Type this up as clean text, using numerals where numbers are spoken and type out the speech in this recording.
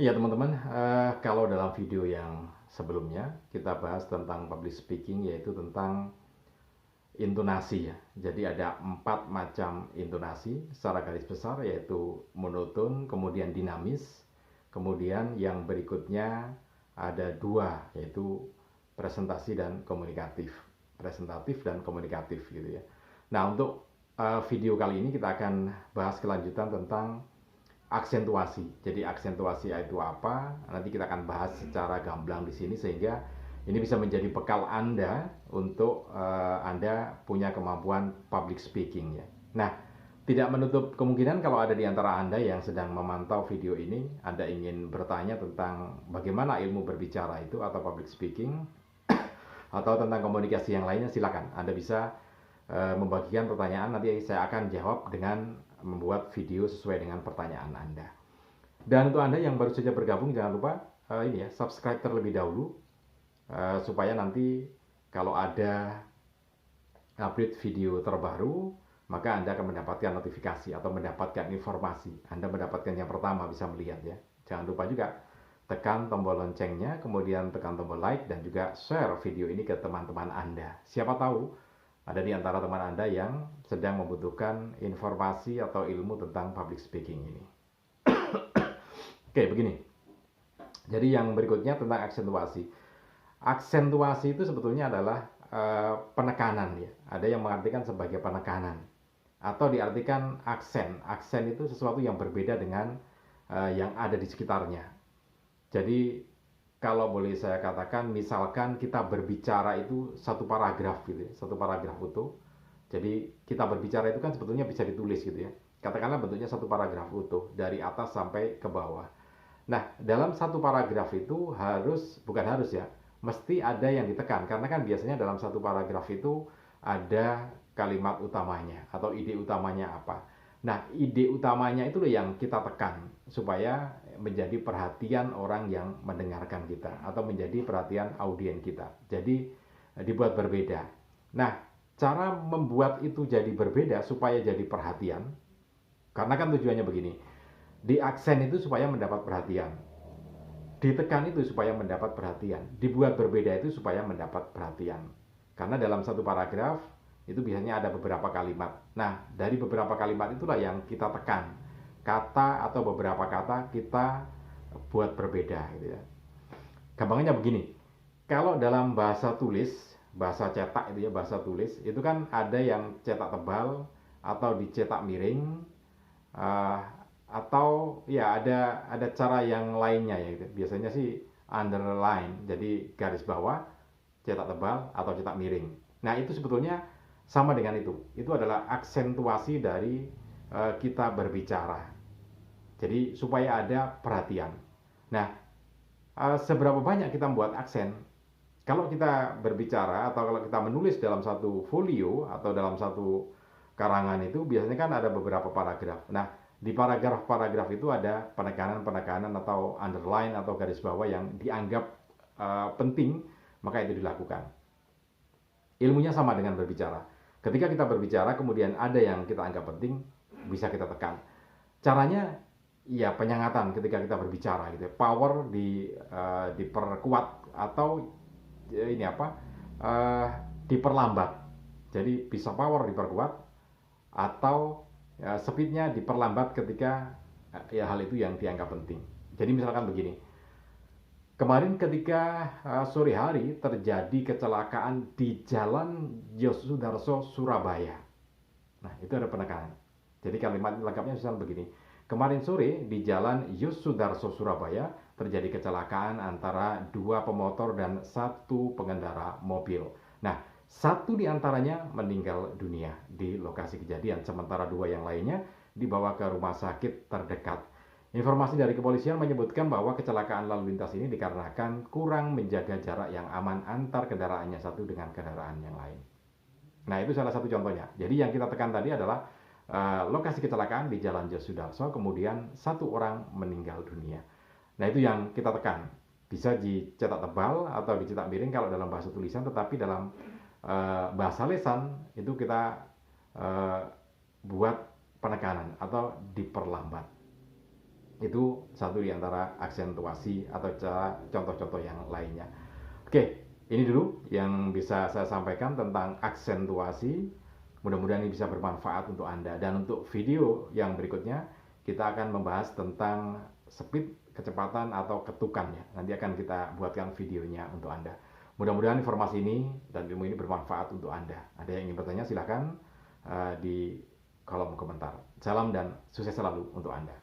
Iya teman-teman, kalau dalam video yang sebelumnya kita bahas tentang public speaking, yaitu tentang intonasi ya. Jadi ada 4 macam intonasi secara garis besar, yaitu monoton, kemudian dinamis, kemudian yang berikutnya ada 2, yaitu presentasi dan komunikatif. Presentatif dan komunikatif gitu ya. Nah, untuk video kali ini kita akan bahas kelanjutan tentang aksentuasi. Jadi aksentuasi itu apa? Nanti kita akan bahas secara gamblang di sini sehingga ini bisa menjadi bekal Anda untuk Anda punya kemampuan public speaking ya. Nah, tidak menutup kemungkinan kalau ada di antara Anda yang sedang memantau video ini, Anda ingin bertanya tentang bagaimana ilmu berbicara itu atau public speaking atau tentang komunikasi yang lainnya, silakan. Anda bisa membagikan pertanyaan, nanti saya akan jawab dengan membuat video sesuai dengan pertanyaan Anda. Dan untuk Anda yang baru saja bergabung, jangan lupa ini ya, subscribe terlebih dahulu supaya nanti kalau ada update video terbaru, maka Anda akan mendapatkan notifikasi atau mendapatkan informasi. Anda mendapatkan yang pertama, bisa melihat ya. Jangan lupa juga tekan tombol loncengnya, kemudian tekan tombol like dan juga share video ini ke teman-teman Anda. Siapa tahu ada di antara teman Anda yang sedang membutuhkan informasi atau ilmu tentang public speaking ini. Oke, begini. Jadi yang berikutnya tentang aksentuasi. Aksentuasi itu sebetulnya adalah penekanan ya. Ada yang mengartikan sebagai penekanan atau diartikan aksen. Aksen itu sesuatu yang berbeda dengan yang ada di sekitarnya. Jadi kalau boleh saya katakan, misalkan kita berbicara itu satu paragraf gitu ya, satu paragraf utuh. Jadi kita berbicara itu kan sebetulnya bisa ditulis gitu ya. Katakanlah bentuknya satu paragraf utuh dari atas sampai ke bawah. Nah, dalam satu paragraf itu bukan harus ya, mesti ada yang ditekan. Karena kan biasanya dalam satu paragraf itu ada kalimat utamanya atau ide utamanya apa. Nah, ide utamanya itu loh yang kita tekan supaya menjadi perhatian orang yang mendengarkan kita atau menjadi perhatian audien kita. Jadi dibuat berbeda. Nah, cara membuat itu jadi berbeda supaya jadi perhatian, karena kan tujuannya begini, di aksen itu supaya mendapat perhatian, ditekan itu supaya mendapat perhatian, dibuat berbeda itu supaya mendapat perhatian. Karena dalam satu paragraf itu biasanya ada beberapa kalimat. Nah, dari beberapa kalimat itulah yang kita tekan. Kata atau beberapa kata kita buat berbeda gitu ya. Gampangnya begini. Kalau dalam bahasa tulis, bahasa cetak itu ya, bahasa tulis, itu kan ada yang cetak tebal atau dicetak miring, uh, atau ya ada cara yang lainnya ya gitu. Biasanya sih underline, jadi garis bawah, cetak tebal atau cetak miring. Nah, itu sebetulnya sama dengan itu. Itu adalah aksentuasi dari kita berbicara. Jadi supaya ada perhatian. Nah, seberapa banyak kita membuat aksen? Kalau kita berbicara atau kalau kita menulis dalam satu folio atau dalam satu karangan itu biasanya kan ada beberapa paragraf. Nah, di paragraf-paragraf itu ada penekanan-penekanan atau underline atau garis bawah yang dianggap penting, maka itu dilakukan. Ilmunya sama dengan berbicara. Ketika kita berbicara kemudian ada yang kita anggap penting, bisa kita tekan. Caranya ya penyangatan ketika kita berbicara gitu ya. Power diperkuat atau ini apa? Diperlambat. Jadi bisa power diperkuat atau speednya diperlambat ketika ya hal itu yang dianggap penting. Jadi misalkan begini, kemarin ketika sore hari terjadi kecelakaan di Jalan Yosudarso Surabaya. Nah, itu ada penekanan. Jadi kalimat lengkapnya misalnya begini. Kemarin sore di Jalan Yosudarso Surabaya terjadi kecelakaan antara 2 pemotor dan 1 pengendara mobil. Nah, 1 diantaranya meninggal dunia di lokasi kejadian, sementara 2 yang lainnya dibawa ke rumah sakit terdekat. Informasi dari kepolisian menyebutkan bahwa kecelakaan lalu lintas ini dikarenakan kurang menjaga jarak yang aman antar kendaraannya satu dengan kendaraan yang lain. Nah, itu salah satu contohnya. Jadi yang kita tekan tadi adalah lokasi kecelakaan di Jalan Yosudarso, kemudian 1 orang meninggal dunia. Nah, itu yang kita tekan. Bisa dicetak tebal atau dicetak miring kalau dalam bahasa tulisan, tetapi dalam bahasa lisan itu kita buat penekanan atau diperlambat. Itu satu di antara aksentuasi atau cara contoh-contoh yang lainnya. Oke, ini dulu yang bisa saya sampaikan tentang aksentuasi. Mudah-mudahan ini bisa bermanfaat untuk Anda. Dan untuk video yang berikutnya, kita akan membahas tentang speed, kecepatan, atau ketukan ya. Nanti akan kita buatkan videonya untuk Anda. Mudah-mudahan informasi ini dan ilmu ini bermanfaat untuk Anda. Ada yang ingin bertanya, silahkan di kolom komentar. Salam dan sukses selalu untuk Anda.